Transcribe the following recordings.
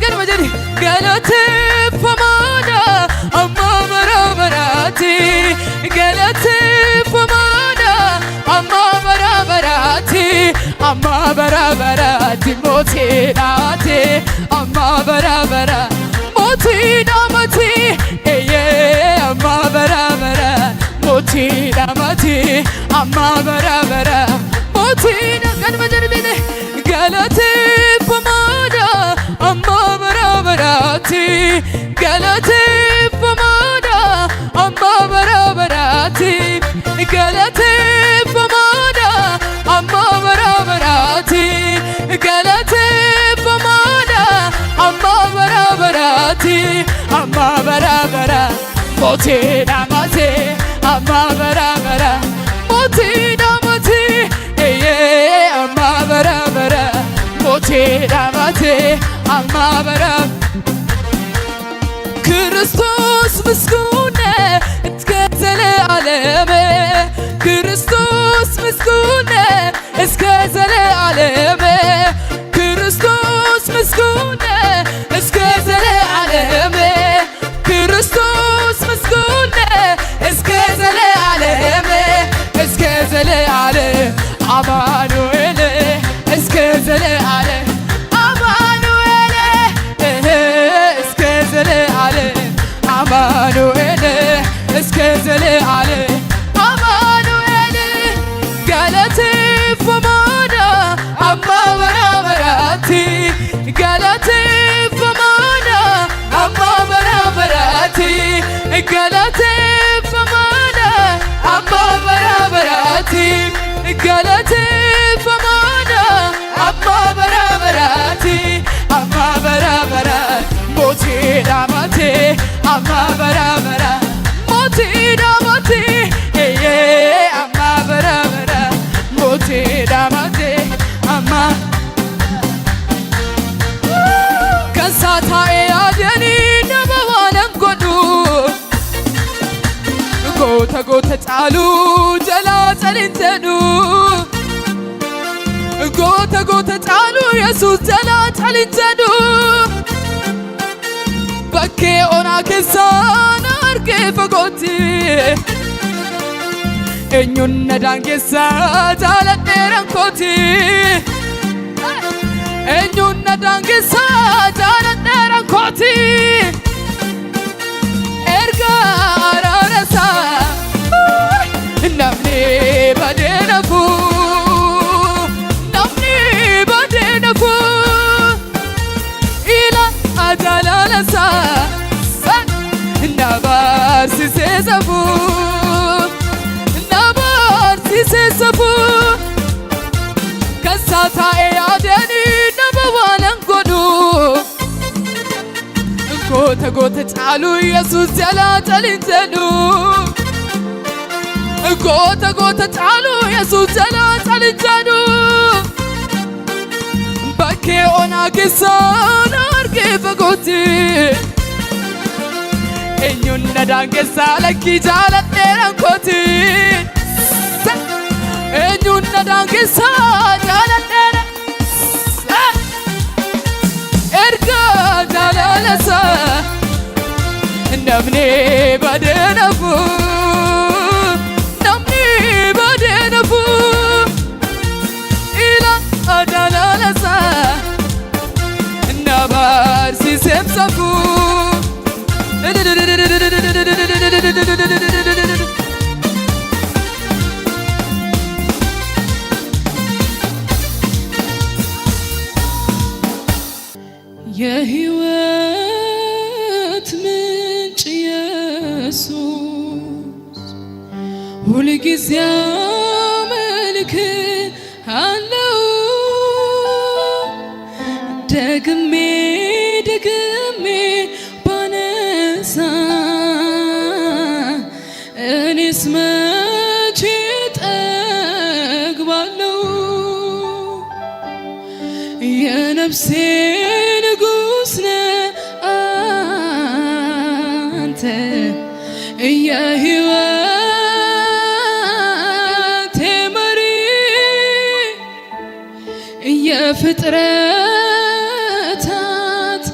ገርመጀኒ ገለቴ ፈማዳ አማ በራበራቲ ገለቴ ፈማዳ አማ በራበራቲ አማ በራበራቲ ሞቴ ናቴ አማ በራበራ ሞቴ ናመቴ ኤዬ አማ በራበራ ሞቴ ናመቴ አማ በራበራ ሞቴ ገርመጀኒ ገለቴ ፈማዳ አማ በራበራቲ ገለቴ ፈማዳ አማ በራበራቲ ገለቴ ፈማዳ አማ በራበራቲ ገለቴ ፈማዳ አማ በራበራቲ አማ በራበራ ሞቴ ናማቴ አማ በራበራ ሞቴ ናማቴ ኤዬ አማ በራበራ ሞቴ ናማቴ አማ በራ ክርስቶስ ምስጉን እስከ ዘለዓለም ክርስቶስ ምስጉን እስከ ዘለዓለም ክርስቶስ ምስጉን እስከ ዘለዓለም ክርስቶስ ምስጉን እስከ ዘለዓለም እስከ ዘለዓለም አማኑኤል እስከ ዘለዓለም አማኑኤል እስከ ዘለዓለም አማኑኤል እስከ ዘለዓለም አማኑኤል ገለቴ ፈማዳ አማ በራበራቲ ገለቴ ፈማዳ አማ በራበራቲ ገለቴ ፈማዳ አማ በራበራቲ ገለቴ ፈማዳ አማ በራበራቲ አማ በራበራ ሞቴ ናማቴ አማ በራበራ ሞቴ ናማቴ ኤዬ አማ በራበራ ሞቴ ናማቴ አማ ከሳታዬ አደኒ ነበዋነን ጎዱ ጎተ ጎተ ጫሉ ጀላ ጨሊንጀዱ ጎተ ጎተ ጫሉ የሱስ ጀላ ጨሊንጀዱ በኬ ኦና ኬሳን አርጌ ፈጎቲ ኤኙን ነዳን ኬሳ ጃለዴረን ኮቲ ኤኙን ነዳን ኬሳ ጃለዴረን ኮቲ ኤርጋ አራረሳ ነምኒ በዴነፉ ነምኒ በዴነፉ ኢላ አጃላለሳ nabarsiise safu kasa taa'e yaadani nama waanan godhu goota goota caalu yesuus jalaa calin jedhu goota goota caalu yesuus jalaa calin jedhu bakkee onaa keessaan argee fagootti enyun nadaan keessaa lakkii jaaladheeran kooti enyun nadaan keessaa jaaladheeran ergaa jaalalasa namni badee nafu namni badee nafu ila jaalalasa nabarsiisee safu የሕይወት ምንጭ ኢየሱስ ሁልጊዜ አመልክሃለሁ ደግሜ ደግሜ ባነሳ እኔስ መቼ እጠግባለሁ የነፍሴ ንጉሥ ነህ አንተ የሕይወቴ መሪ የፍጥረታት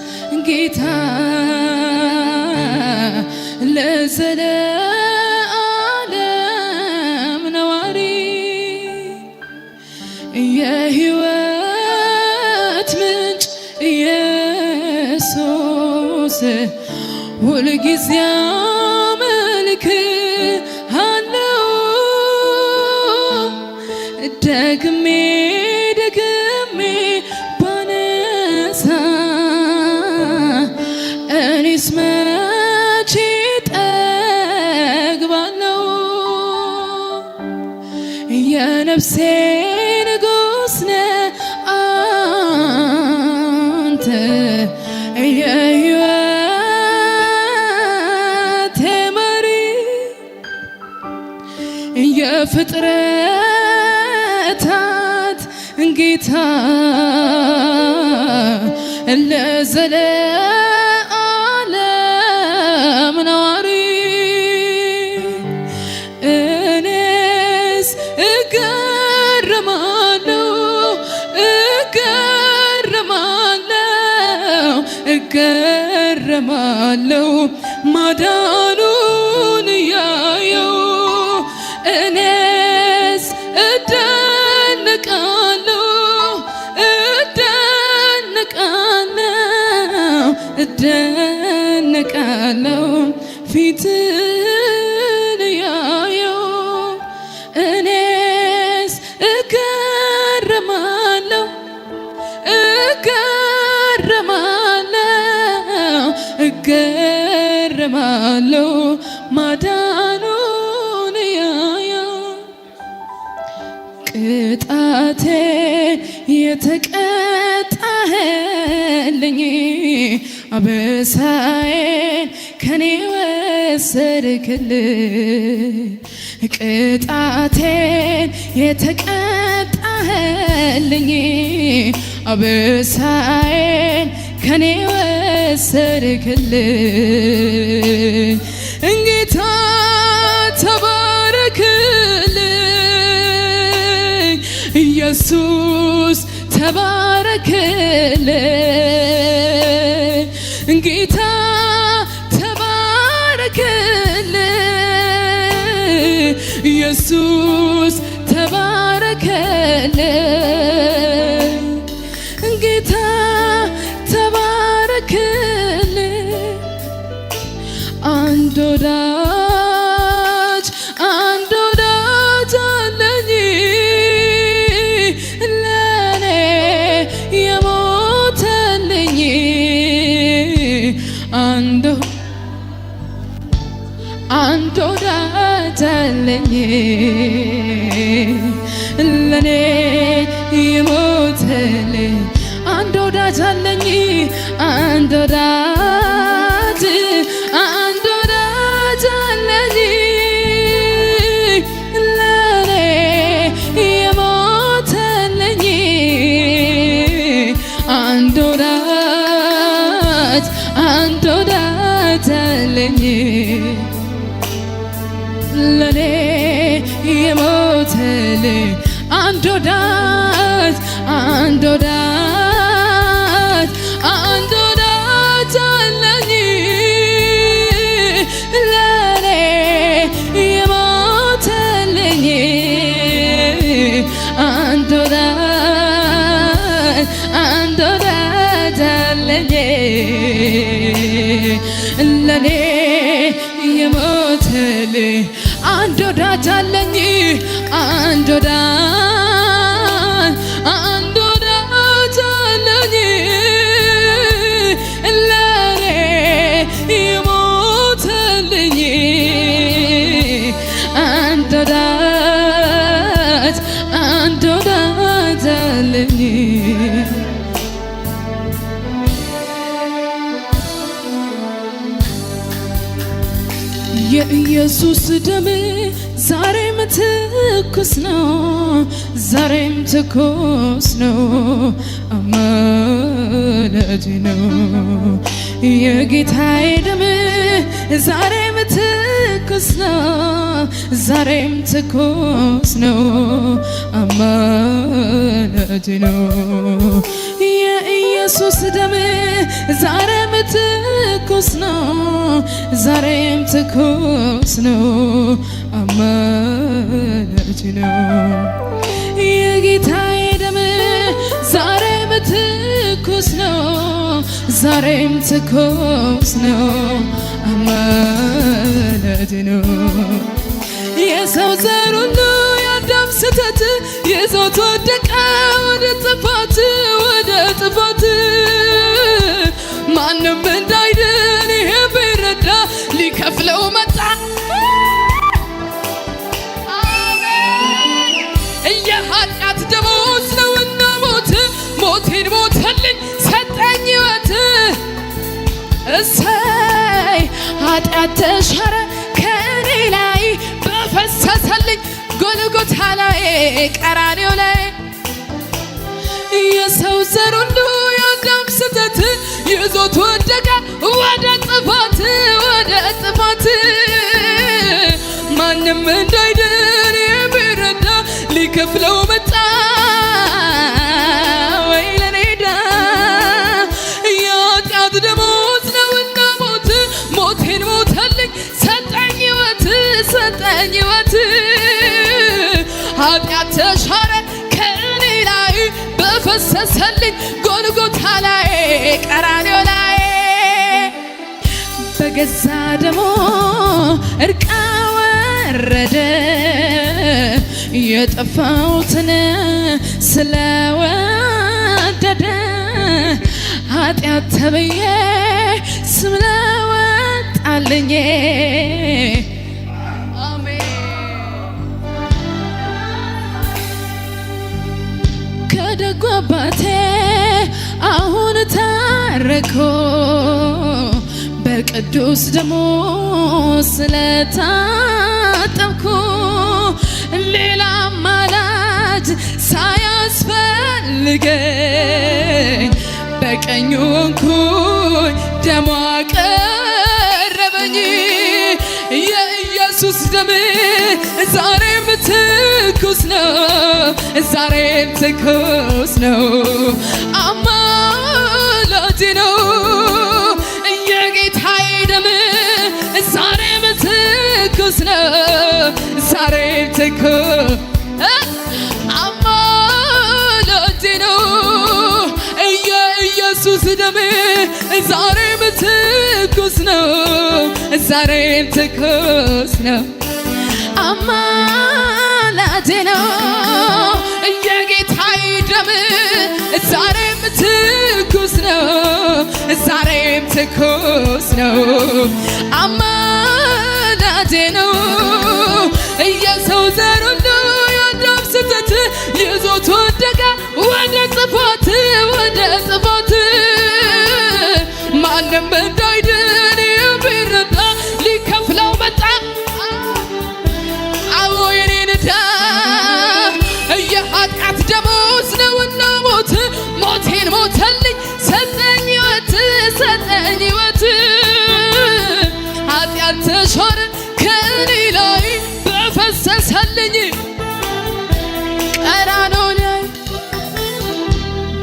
ሁልጊዜ አመልክሃለሁ ደግሜ ደግሜ ባነሳ እኔስ መቼ ጠግባለሁ የነፍሴ ንጉሥ ነህ አንተ የሕይወቴ መሪ የፍጥረታት ጌታ ለዘለዓለም ነዋሪ እኔስ እገረማለሁ ማዳኑን እያየሁ እኔስ እደነቃለሁ ፊትን እያየሁ እኔስ እገረማለሁ ማዳኑን እያየሁ ቅጣቴን የተቀጣህልኝ አበሳዬን ከኔ ወሰድክልኝ ቅጣቴን የተቀጣህልኝ አበሳዬን ከኔ ወሰድክልኝ ጌታ ተባረክልኝ ኢየሱስ ተባረክልኝ ጌታ ተባረክልኝ ኢየሱስ ተባረክልኝ ጌታ ተባረክልኝ አንድ ወዳጅ አለኝ ለኔ የሞተልኝ አንድ ወዳጅ አለኝ ለኔ የሞተልኝ አንድ ወዳጅ አለኝ አንድ ወዳጅ አለኝ ለኔ የሞተልኝ አንድ ወዳጅ አለኝ ለኔ የሞተልኝ አንድ ወዳጅ አለኝ ለኔ የሞተልኝ አንድ ወዳጅ አለኝ ለኔ የሞተልኝ አንድ ወዳጅ አለኝ አንድ ወዳጅ አለኝ ለኔ የሞተልኝ አንድ ወዳጅ አለኝ የኢየሱስ ደም ዛሬም ትኩስ ነው አማላጅ ነው የጌታዬ ደም ዛሬም ትኩስ ነው አማላጅ ነው የኢየሱስ ደም ዛሬም ትኩስ ነው አማላጅ ነው የጌታዬ ደም ዛሬም ትኩስ ዛሬም ትኩስ ነው አማላጅ ነው። የሰው ዘር ሁሉ የአዳም ስህተት ይዞት ወደቀ ወደ ጥፋት ወደ ጥፋት ማንም እንዳይድን ይሄ ቢረዳ ሊከፍለው መጣ። የኃጢአት ደሞዝ ነውና ሞት ሞቴን ሞተልኝ ሰጠኝ ሕይወት። እሰይ ኃጢአት ተሻረ ከእኔ ላይ በፈሰሰልኝ ጎልጎታ ላይ ቀራንዮ ላይ። የሰው ዘር ሁሉ የአዳም ስህተት ይዞት ወደቀ ወደ ጥፋት ወደ ጥፋት ማንም እንዳይድን ቢረዳ ሊከፍለው መጣ። ወይ ለኔ ዕዳ የኃጢአት ደሞዝ ነውና ሞት ሞቴን ሞተልኝ ሰጠኝ ሕይወት ሰጠኝ ሕይወት። ኃጢአት ተሻረ ከእኔ ላይ በፈሰሰልኝ ጎልጎታ ላይ ቀራንዮ ላይ በገዛ ደሙ እርቃ ወረደ የጠፋሁትን ስለወደደ ኃጢአት ተብዬ ስም ለወጣልኝ። ከደጉ አባቴ አሁን ታረኩ በቅዱስ ደሙ ስለታጠብኩ ሌላ አማላጅ ሳያስፈልገኝ በቀኙ ሆንኩኝ ደሙ አቀረበኝ። የኢየሱስ ደም ዛሬም ትኩስ ነው ዛሬም ትኩስ ነው አማላጅ ነው። የጌታዬ ደም ዛሬም ትኩስ ነው ዛሬም ትኩስ አማላጅ ነው። የኢየሱስ ደም ዛሬም ትኩስ ነው ዛሬም ትኩስ ነው አማላጅ ነው። የጌታዬ ደም ዛሬም ትኩስ ነው ዛሬም ትኩስ ነው አማላጅ ነው። የሰው ዘር ሁሉ የአዳም ስህተት ይዞት ወደቀ ወደ ጥፋት ወደ ጥፋት ማንም እንዳይድን ቢረዳ ሊከፍለው መጣ። አዎ የኔን ዕዳ የኃጢአት ደሞዝ ነውና ሞት ሞቴን ሞተልኝ ሰጠኝ ሕይወት ሰጠኝ ሕይወት። ኃጢአት ተሻረ ከእኔ ላይ በፈሰሰልኝ ቀራንዮ ላይ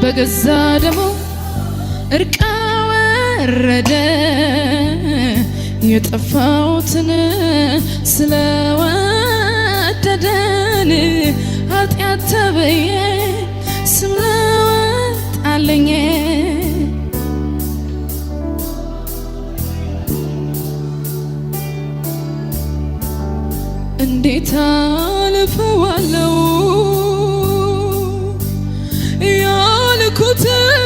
በገዛ ደሙ እርቃ ወረደ የጠፋሁትን ስለወደደን ኃጢአት ተብዬ ስም ለወጣልኝ። እንዴት አልፈዋለው ያልኩትን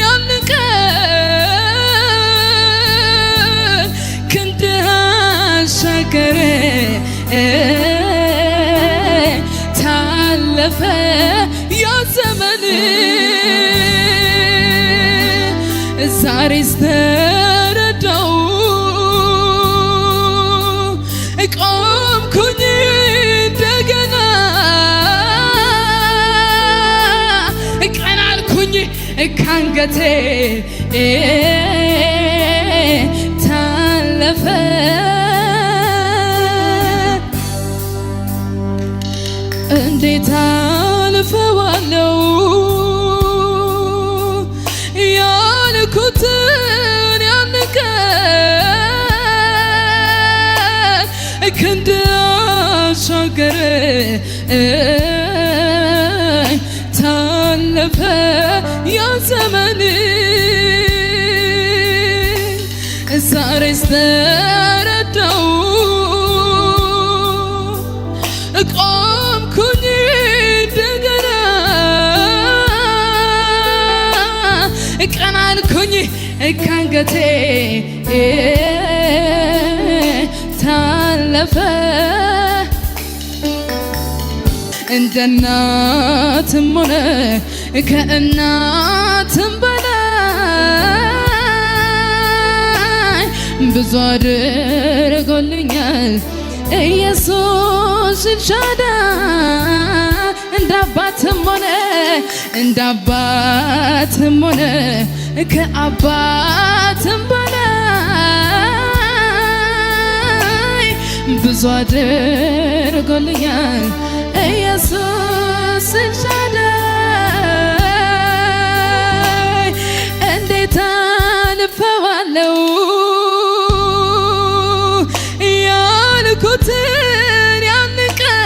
ያን ቀን ክንድህ አሻገረ ታለፈ ያ ዘመን ዛሬስ ተረዳው ቆምኩኝ እንደገና ቀና አልኩኝ ካንገቴ ታለፈ እንዴት አልፈዋለው ያልኩትን ያን ቀን ክንድህ አሻገረ ታለፈ ያ ዘመን ስተረዳው ቆምኩኝ እንደገና ቀና አልኩኝ ካንገቴ ታለፈ እንደ እናትም ሆነ ከእናትም በላይ ብዙ አድርጎልኛል ኢየሱስ ኤልሻዳይ እንደ አባትም ሆነ ከአባትም በላይ ብዙ አድርጎልኛል ኢየሱስ ኤልሻዳይ እንዴት አልፈዋለሁ ያልኩትን ያንን ቀን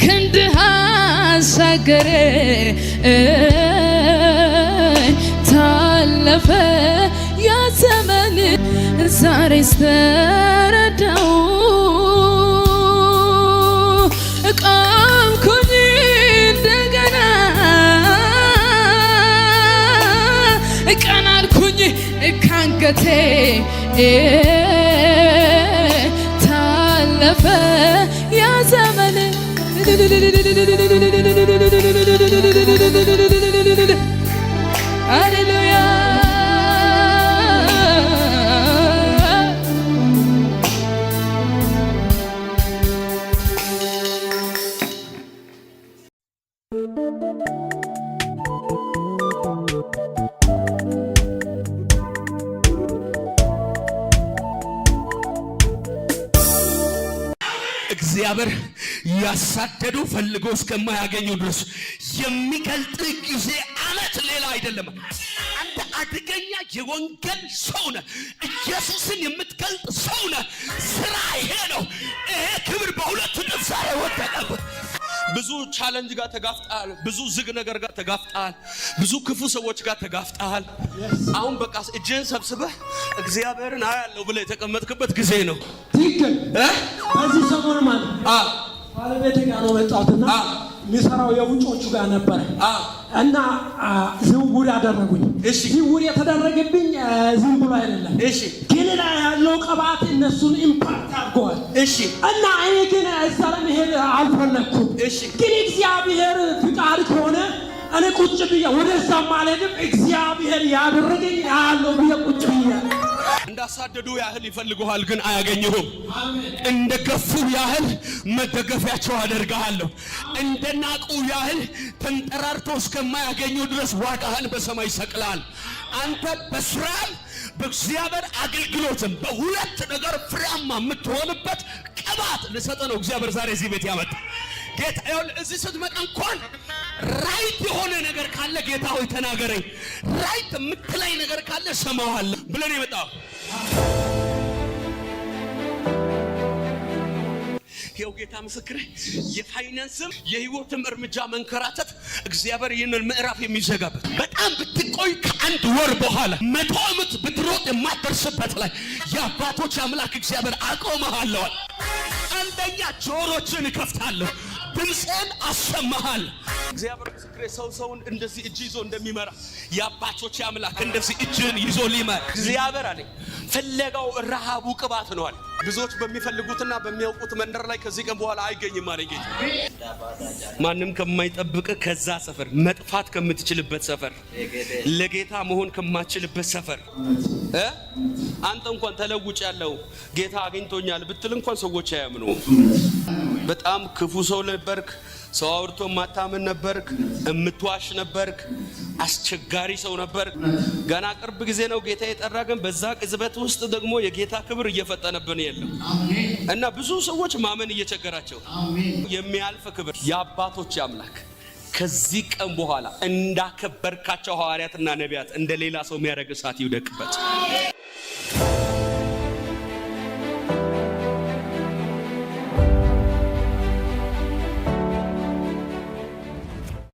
ክንድህ አሻገረኝ ታለፈ ያ ዘመን ዛሬስ ተረዳው ቆምኩኝ እንደገና ቀና አልኩኝ ካንገቴ ታለፈ ያ ዘመን ሃሌሉያ እግዚአብሔር ያሳደዱ ፈልጎ እስከማያገኙ ድረስ የሚገልጥ ጊዜ ዓመት ሌላ አይደለም። አንተ አደገኛ የወንጌል ሰው ነህ። ኢየሱስን የምትገልጥ ሰው ነህ። ስራ ይሄ ነው። ይሄ ክብር በሁለት እጥፍ ዛሬ ወደቀበት። ብዙ ቻሌንጅ ጋር ተጋፍጣል። ብዙ ዝግ ነገር ጋር ተጋፍጣል። ብዙ ክፉ ሰዎች ጋር ተጋፍጣል። አሁን በቃ እጅን ሰብስበህ እግዚአብሔርን አያለው ብለህ የተቀመጥክበት ጊዜ ነው። ትክክል። በዚህ ሰሞን ማለት ባለቤቴ ጋር ነው መጣሁትና የሚሰራው የውጮቹ ጋር ነበር እና ዝውውር ያደረጉኝ። ዝውውር የተደረገብኝ ዝም ብሎ አይደለም። ግን ላይ ያለው ቅባት እነሱን ኢምፓክት አድርገዋል። እና እኔ ግን እዛ ለመሄድ አልፈለኩም። ግን እግዚአብሔር ፍቃድ ከሆነ እኔ ቁጭ ብዬ ወደዛም አልሄድም። እግዚአብሔር ያደረገኝ ያለው ብዬ ቁጭ ብዬ እንዳሳደዱ ያህል ይፈልጉሃል፣ ግን አያገኙህም። እንደገፉ ያህል መደገፊያቸው አደርግሃለሁ። እንደናቁ ያህል ተንጠራርቶ እስከማያገኙ ድረስ ዋጋህን በሰማይ ይሰቅላል። አንተ በስራም በእግዚአብሔር አገልግሎትም በሁለት ነገር ፍሬያማ የምትሆንበት ቅባት ልሰጥ ነው እግዚአብሔር ዛሬ እዚህ ቤት ያመጣ። ጌታ ይኸውልህ እዚህ ስትመጣ እንኳን ራይት የሆነ ነገር ካለ ጌታ ሆይ ተናገረኝ፣ ራይት የምትለኝ ነገር ካለ ሰማዋለሁ ብለን የመጣው ይኸው ጌታ ምስክሬ፣ የፋይናንስም የህይወትም እርምጃ መንከራተት እግዚአብሔር ይህንን ምዕራፍ የሚዘጋበት በጣም ብትቆይ ከአንድ ወር በኋላ 100 ዓመት ብትሮጥ የማትደርስበት ላይ የአባቶች አምላክ እግዚአብሔር አቆመሃለዋል። አንደኛ ጆሮችን እከፍታለሁ፣ ድምፄን አሰማሃል። እግዚአብሔር ምስክሬ፣ ሰውን እንደዚህ እጅ ይዞ እንደሚመራ የአባቶች አምላክ እንደዚህ እጅን ይዞ ሊመራ እግዚአብሔር አለኝ። ፍለጋው ረሃቡ ቅባት ነው አለ። ብዙዎች በሚፈልጉትና በሚያውቁት መንደር ላይ ከዚህ ቀን በኋላ አይገኝም አለ ጌታ። ማንም ከማይጠብቅ ከዛ ሰፈር፣ መጥፋት ከምትችልበት ሰፈር፣ ለጌታ መሆን ከማትችልበት ሰፈር አንተ እንኳን ተለውጭ ያለው ጌታ አግኝቶኛል ብትል እንኳን ሰዎች አያምኑ። በጣም ክፉ ሰው ነበርክ፣ ሰው አውርቶ ማታምን ነበርክ፣ እምትዋሽ ነበርክ፣ አስቸጋሪ ሰው ነበርክ። ገና ቅርብ ጊዜ ነው ጌታ የጠራ፣ ግን በዛ ቅጽበት ውስጥ ደግሞ የጌታ ክብር እየፈጠነብን የለም እና ብዙ ሰዎች ማመን እየቸገራቸው የሚያልፍ ክብር የአባቶች አምላክ ከዚህ ቀን በኋላ እንዳከበርካቸው ሐዋርያትና ነቢያት እንደ ሌላ ሰው የሚያደርግ እሳት ይውደቅበት።